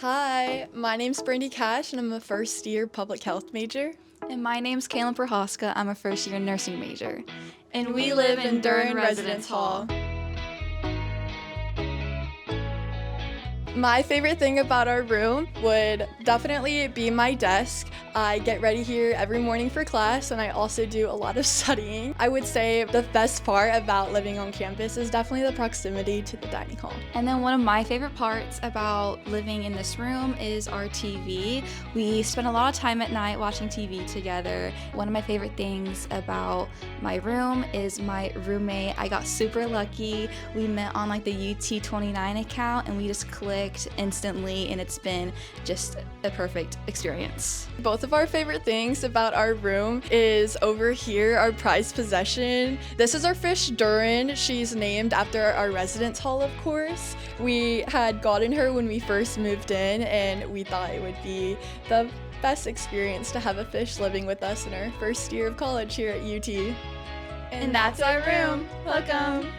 Hi, my name's Brandy Cash and I'm a first year public health major. And my name's Kaylin Prohaska. I'm a first year nursing major. And we live in Duren Residence Hall. My favorite thing about our room would definitely be my desk. I get ready here every morning for class and I also do a lot of studying. I would say the best part about living on campus is definitely the proximity to the dining hall. And then one of my favorite parts about living in this room is our TV. We spend a lot of time at night watching TV together. One of my favorite things about my room is my roommate. I got super lucky. We met on like the UT29 account and we just clicked instantly and it's been just a perfect experience. Both of our favorite things about our room is over here, our prized possession. This is our fish Duren. She's named after our residence hall, of course. We had gotten her when we first moved in and we thought it would be the best experience to have a fish living with us in our first year of college here at UT. And that's our room. Welcome.